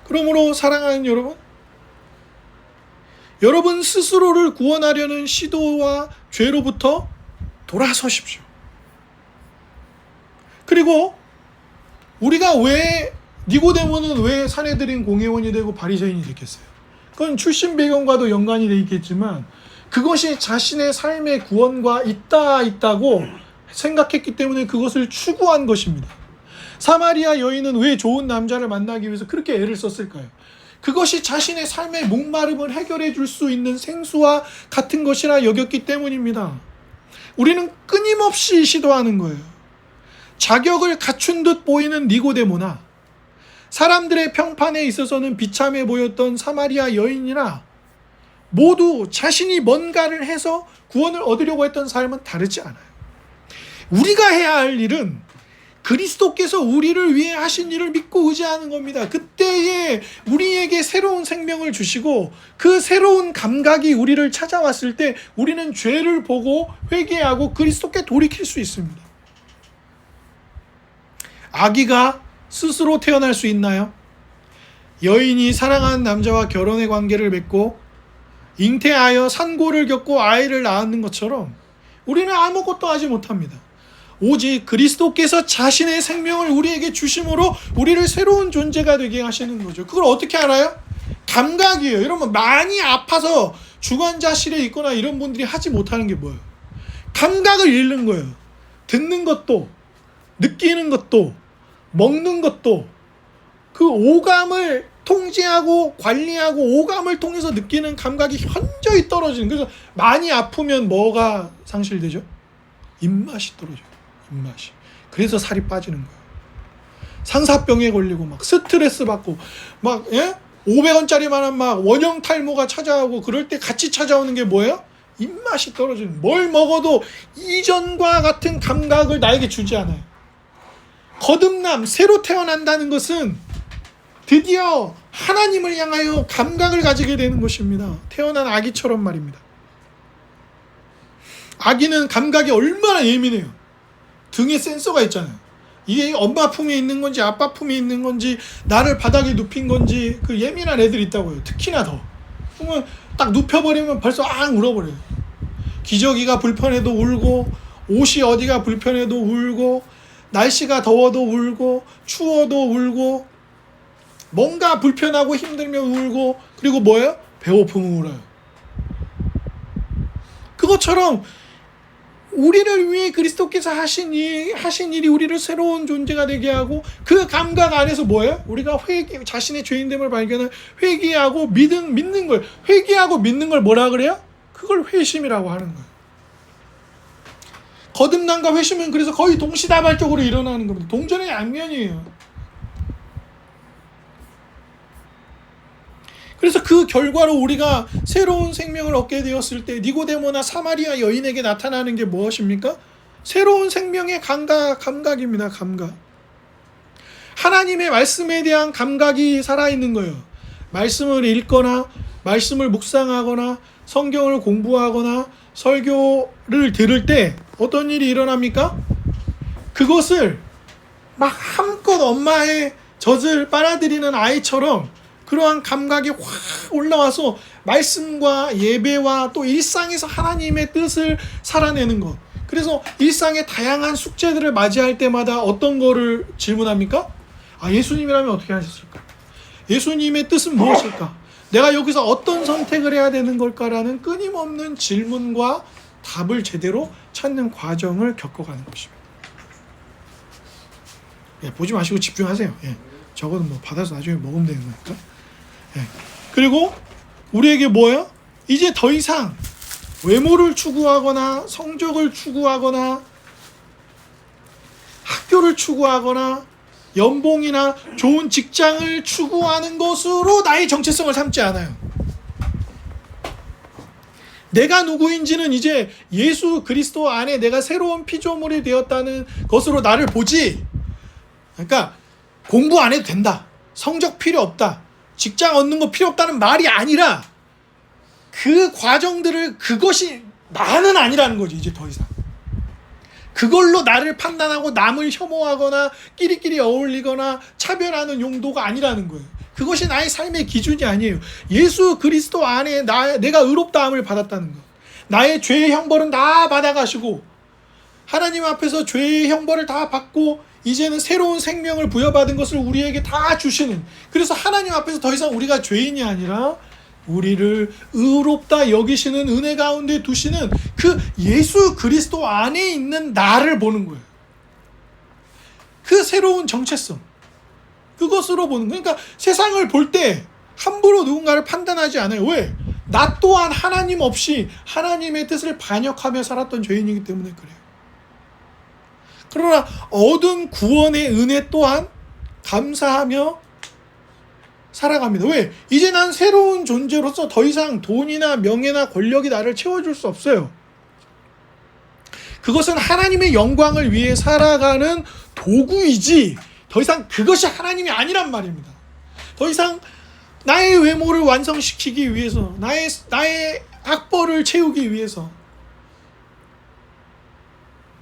A: 그러므로 사랑하는 여러분, 여러분 스스로를 구원하려는 시도와 죄로부터 돌아서십시오. 그리고 우리가 왜 니고데모는 왜 산헤드린 공회원이 되고 바리새인이 됐겠어요? 그건 출신 배경과도 연관이 되어 있겠지만 그것이 자신의 삶의 구원과 있다고 생각했기 때문에 그것을 추구한 것입니다. 사마리아 여인은 왜 좋은 남자를 만나기 위해서 그렇게 애를 썼을까요? 그것이 자신의 삶의 목마름을 해결해 줄 수 있는 생수와 같은 것이라 여겼기 때문입니다. 우리는 끊임없이 시도하는 거예요. 자격을 갖춘 듯 보이는 니고데모나 사람들의 평판에 있어서는 비참해 보였던 사마리아 여인이나 모두 자신이 뭔가를 해서 구원을 얻으려고 했던 삶은 다르지 않아요. 우리가 해야 할 일은 그리스도께서 우리를 위해 하신 일을 믿고 의지하는 겁니다. 그때에 우리에게 새로운 생명을 주시고 그 새로운 감각이 우리를 찾아왔을 때 우리는 죄를 보고 회개하고 그리스도께 돌이킬 수 있습니다. 아기가 스스로 태어날 수 있나요? 여인이 사랑하는 남자와 결혼의 관계를 맺고 잉태하여 산고를 겪고 아이를 낳는 것처럼 우리는 아무것도 하지 못합니다. 오직 그리스도께서 자신의 생명을 우리에게 주심으로 우리를 새로운 존재가 되게 하시는 거죠. 그걸 어떻게 알아요? 감각이에요. 여러분, 많이 아파서 중환자실에 있거나 이런 분들이 하지 못하는 게 뭐예요? 감각을 잃는 거예요. 듣는 것도, 느끼는 것도, 먹는 것도, 그 오감을 통제하고 관리하고 오감을 통해서 느끼는 감각이 현저히 떨어지는. 그래서 많이 아프면 뭐가 상실되죠? 입맛이 떨어져요. 입맛이. 그래서 살이 빠지는 거예요. 상사병에 걸리고 막 스트레스 받고 막 500원짜리만한 막 원형 탈모가 찾아오고 그럴 때 같이 찾아오는 게 뭐예요? 입맛이 떨어지는. 뭘 먹어도 이전과 같은 감각을 나에게 주지 않아요. 거듭남, 새로 태어난다는 것은 드디어 하나님을 향하여 감각을 가지게 되는 것입니다. 태어난 아기처럼 말입니다. 아기는 감각이 얼마나 예민해요. 등에 센서가 있잖아요. 이게 엄마 품에 있는 건지 아빠 품에 있는 건지 나를 바닥에 눕힌 건지 그 예민한 애들이 있다고요. 특히나 더. 그러면 딱 눕혀버리면 벌써 앙 울어버려요. 기저귀가 불편해도 울고 옷이 어디가 불편해도 울고 날씨가 더워도 울고 추워도 울고 뭔가 불편하고 힘들면 울고 그리고 뭐예요? 배고프면 울어요. 그것처럼 우리를 위해 그리스도께서 하신 일이 우리를 새로운 존재가 되게 하고 그 감각 안에서 뭐예요? 우리가 자신의 죄인됨을 발견을 회개하고 믿는 걸 회개하고 믿는 걸 뭐라 그래요? 그걸 회심이라고 하는 거예요. 거듭남과 회심은 그래서 거의 동시다발적으로 일어나는 겁니다. 동전의 양면이에요. 그래서 그 결과로 우리가 새로운 생명을 얻게 되었을 때 니고데모나 사마리아 여인에게 나타나는 게 무엇입니까? 새로운 생명의 감각입니다. 감각. 하나님의 말씀에 대한 감각이 살아있는 거예요. 말씀을 읽거나 말씀을 묵상하거나 성경을 공부하거나 설교를 들을 때 어떤 일이 일어납니까? 그것을 막 한껏 엄마의 젖을 빨아들이는 아이처럼 그러한 감각이 확 올라와서 말씀과 예배와 또 일상에서 하나님의 뜻을 살아내는 것. 그래서 일상의 다양한 숙제들을 맞이할 때마다 어떤 거를 질문합니까? 예수님이라면 어떻게 하셨을까? 예수님의 뜻은 무엇일까? 내가 여기서 어떤 선택을 해야 되는 걸까라는 끊임없는 질문과 답을 제대로 찾는 과정을 겪어가는 것입니다. 보지 마시고 집중하세요. 저거는 뭐 받아서 나중에 먹으면 되는 거니까. 그리고 우리에게 뭐예요? 이제 더 이상 외모를 추구하거나 성적을 추구하거나 학교를 추구하거나 연봉이나 좋은 직장을 추구하는 것으로 나의 정체성을 삼지 않아요. 내가 누구인지는 이제 예수 그리스도 안에 내가 새로운 피조물이 되었다는 것으로 나를 보지. 그러니까 공부 안 해도 된다. 성적 필요 없다. 직장 얻는 거 필요 없다는 말이 아니라 그 과정들을 그것이 나는 아니라는 거지. 이제 더 이상 그걸로 나를 판단하고 남을 혐오하거나 끼리끼리 어울리거나 차별하는 용도가 아니라는 거예요. 그것이 나의 삶의 기준이 아니에요. 예수 그리스도 안에 내가 의롭다함을 받았다는 것. 나의 죄의 형벌은 다 받아가시고 하나님 앞에서 죄의 형벌을 다 받고 이제는 새로운 생명을 부여받은 것을 우리에게 다 주시는, 그래서 하나님 앞에서 더 이상 우리가 죄인이 아니라 우리를 의롭다 여기시는 은혜 가운데 두시는 그 예수 그리스도 안에 있는 나를 보는 거예요. 그 새로운 정체성, 그것으로 보는 거예요. 그러니까 세상을 볼 때 함부로 누군가를 판단하지 않아요. 왜? 나 또한 하나님 없이 하나님의 뜻을 반역하며 살았던 죄인이기 때문에 그래요. 그러나 얻은 구원의 은혜 또한 감사하며 살아갑니다. 왜? 이제 난 새로운 존재로서 더 이상 돈이나 명예나 권력이 나를 채워줄 수 없어요. 그것은 하나님의 영광을 위해 살아가는 도구이지 더 이상 그것이 하나님이 아니란 말입니다. 더 이상 나의 외모를 완성시키기 위해서, 나의 학벌을 채우기 위해서,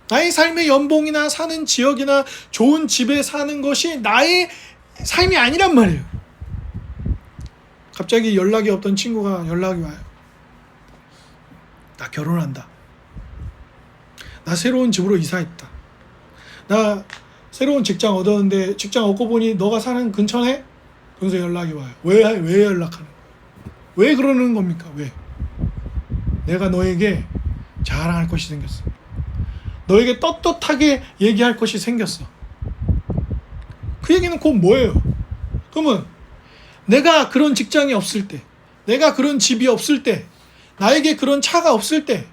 A: 나의 삶의 연봉이나 사는 지역이나 좋은 집에 사는 것이 나의 삶이 아니란 말이에요. 갑자기 연락이 없던 친구가 연락이 와요. 나 결혼한다. 나 새로운 집으로 이사했다. 나 새로운 직장 얻었는데 직장 얻고 보니 너가 사는 근처네? 그래서 연락이 와요. 왜 연락하는 거야? 왜 그러는 겁니까? 왜? 내가 너에게 자랑할 것이 생겼어. 너에게 떳떳하게 얘기할 것이 생겼어. 그 얘기는 곧 뭐예요? 그러면 내가 그런 직장이 없을 때, 내가 그런 집이 없을 때, 나에게 그런 차가 없을 때,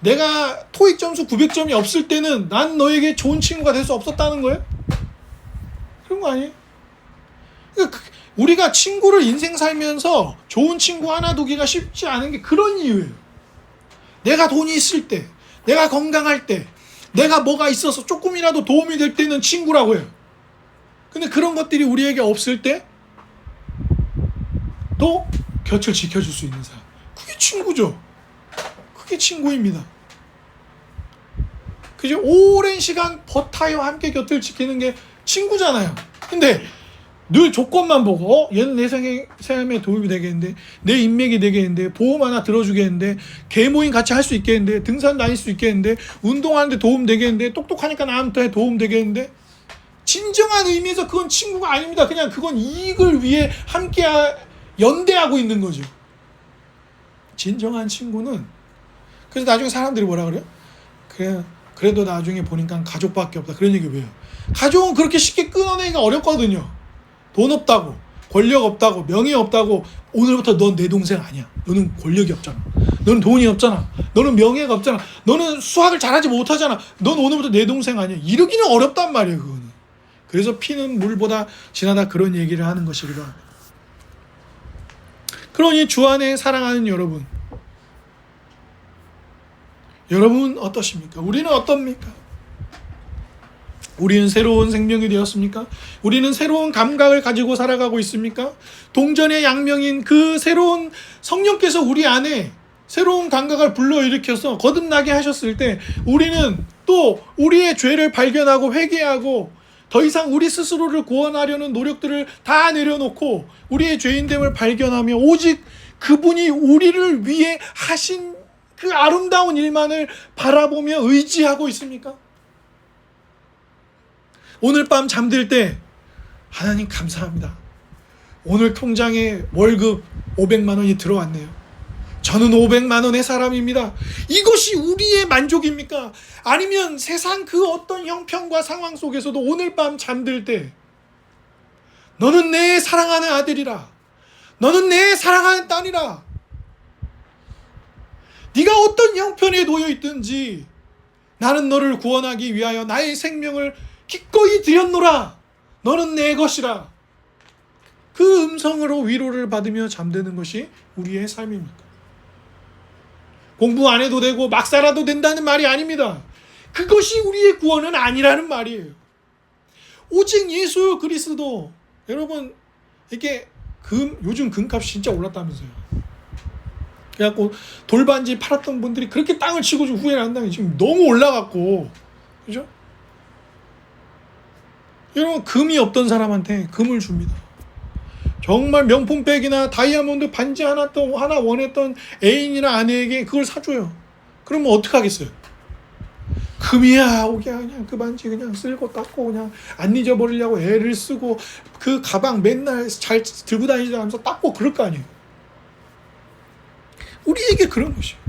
A: 내가 토익 점수 900점이 없을 때는 난 너에게 좋은 친구가 될 수 없었다는 거예요? 그런 거 아니에요? 그러니까 우리가 친구를 인생 살면서 좋은 친구 하나 두기가 쉽지 않은 게 그런 이유예요. 내가 돈이 있을 때, 내가 건강할 때, 내가 뭐가 있어서 조금이라도 도움이 될 때는 친구라고 해요. 근데 그런 것들이 우리에게 없을 때 또 곁을 지켜줄 수 있는 사람, 그게 친구죠. 그게 친구입니다. 그죠? 오랜 시간 버타요 함께 곁을 지키는 게 친구잖아요. 근데 늘 조건만 보고 얘는 내 삶에 도움이 되겠는데, 내 인맥이 되겠는데, 보험 하나 들어주겠는데, 개모임 같이 할 수 있겠는데, 등산 다닐 수 있겠는데, 운동하는데 도움 되겠는데, 똑똑하니까 나한테 도움 되겠는데, 진정한 의미에서 그건 친구가 아닙니다. 그냥 그건 이익을 위해 함께 연대하고 있는 거죠. 진정한 친구는, 그래서 나중에 사람들이 뭐라 그래요? 그래도 나중에 보니까 가족밖에 없다. 그런 얘기 왜요? 가족은 그렇게 쉽게 끊어내기가 어렵거든요. 돈 없다고, 권력 없다고, 명예 없다고 오늘부터 넌 내 동생 아니야. 너는 권력이 없잖아. 너는 돈이 없잖아. 너는 명예가 없잖아. 너는 수학을 잘하지 못하잖아. 넌 오늘부터 내 동생 아니야. 이러기는 어렵단 말이에요. 그거는. 그래서 피는 물보다 진하다, 그런 얘기를 하는 것이기도 합니다. 그러니 주 안에 사랑하는 여러분, 여러분 어떠십니까? 우리는 어떻습니까? 우리는 새로운 생명이 되었습니까? 우리는 새로운 감각을 가지고 살아가고 있습니까? 동전의 양명인 그 새로운 성령께서 우리 안에 새로운 감각을 불러일으켜서 거듭나게 하셨을 때 우리는 또 우리의 죄를 발견하고 회개하고 더 이상 우리 스스로를 구원하려는 노력들을 다 내려놓고 우리의 죄인됨을 발견하며 오직 그분이 우리를 위해 하신 그 아름다운 일만을 바라보며 의지하고 있습니까? 오늘 밤 잠들 때 하나님 감사합니다. 오늘 통장에 월급 500만 원이 들어왔네요. 저는 500만 원의 사람입니다. 이것이 우리의 만족입니까? 아니면 세상 그 어떤 형편과 상황 속에서도 오늘 밤 잠들 때 너는 내 사랑하는 아들이라, 너는 내 사랑하는 딸이라, 네가 어떤 형편에 놓여 있든지 나는 너를 구원하기 위하여 나의 생명을 기꺼이 드렸노라. 너는 내 것이라. 그 음성으로 위로를 받으며 잠드는 것이 우리의 삶입니까? 공부 안 해도 되고 막 살아도 된다는 말이 아닙니다. 그것이 우리의 구원은 아니라는 말이에요. 오직 예수 그리스도. 여러분, 이게 요즘 금값이 진짜 올랐다면서요. 그래갖고 돌반지 팔았던 분들이 그렇게 땅을 치고 좀 후회를 한다면 지금 너무 올라갔고, 그죠? 여러분, 금이 없던 사람한테 금을 줍니다. 정말 명품백이나 다이아몬드 반지 하나 원했던 애인이나 아내에게 그걸 사줘요. 그러면 어떡하겠어요? 금이야, 오기야, 그냥 그 반지 그냥 쓸고 닦고 그냥 안 잊어버리려고 애를 쓰고 그 가방 맨날 잘 들고 다니자 하면서 닦고 그럴 거 아니에요. 우리에게 그런 것이에요.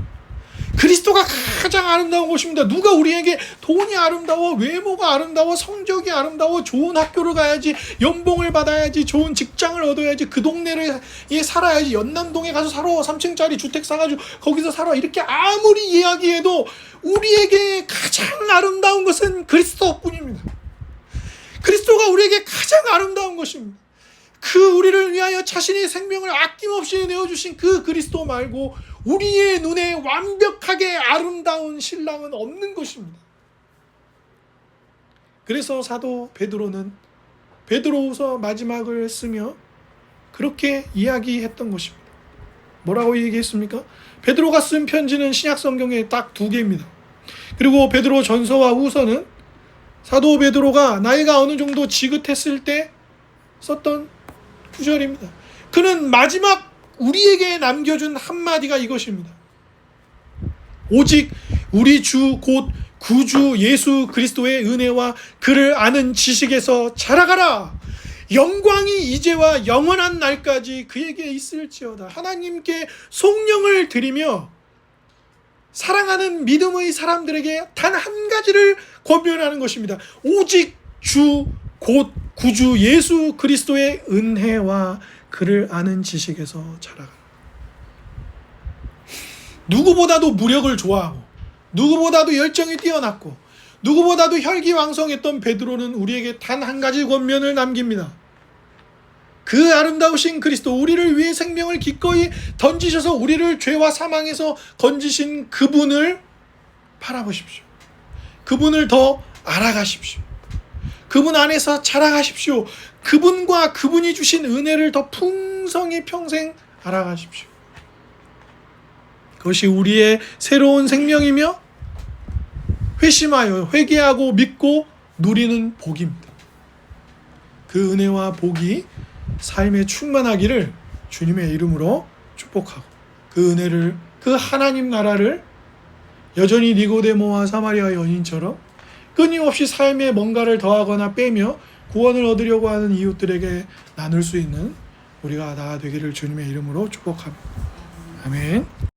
A: 그리스도가 가장 아름다운 것입니다. 누가 우리에게 돈이 아름다워, 외모가 아름다워, 성적이 아름다워, 좋은 학교를 가야지, 연봉을 받아야지, 좋은 직장을 얻어야지, 그 동네를 살아야지, 연남동에 가서 살아, 3층짜리 주택 사가지고 거기서 살아, 이렇게 아무리 이야기해도 우리에게 가장 아름다운 것은 그리스도뿐입니다. 그리스도가 우리에게 가장 아름다운 것입니다. 그 우리를 위하여 자신의 생명을 아낌없이 내어주신 그 그리스도 말고 우리의 눈에 완벽하게 아름다운 신랑은 없는 것입니다. 그래서 사도 베드로는 베드로후서 마지막을 쓰며 그렇게 이야기했던 것입니다. 뭐라고 얘기했습니까? 베드로가 쓴 편지는 신약 성경에 딱 2개입니다. 그리고 베드로 전서와 후서는 사도 베드로가 나이가 어느 정도 지긋했을 때 썼던 구절입니다. 그는 마지막 우리에게 남겨준 한마디가 이것입니다. 오직 우리 주 곧 구주 예수 그리스도의 은혜와 그를 아는 지식에서 자라가라. 영광이 이제와 영원한 날까지 그에게 있을지어다. 하나님께 성령을 드리며 사랑하는 믿음의 사람들에게 단 한 가지를 권면하는 것입니다. 오직 주 곧 구주 예수 그리스도의 은혜와 그를 아는 지식에서 자라가라. 누구보다도 무력을 좋아하고 누구보다도 열정이 뛰어났고 누구보다도 혈기왕성했던 베드로는 우리에게 단 한 가지 권면을 남깁니다. 그 아름다우신 그리스도, 우리를 위해 생명을 기꺼이 던지셔서 우리를 죄와 사망에서 건지신 그분을 바라보십시오. 그분을 더 알아가십시오. 그분 안에서 자라가십시오. 그분과 그분이 주신 은혜를 더 풍성히 평생 알아가십시오. 그것이 우리의 새로운 생명이며 회심하여 회개하고 믿고 누리는 복입니다. 그 은혜와 복이 삶에 충만하기를 주님의 이름으로 축복하고 그 은혜를, 그 하나님 나라를 여전히 니고데모와 사마리아 여인처럼 끊임없이 삶에 뭔가를 더하거나 빼며 구원을 얻으려고 하는 이웃들에게 나눌 수 있는 우리가 다 되기를 주님의 이름으로 축복합니다. 아멘.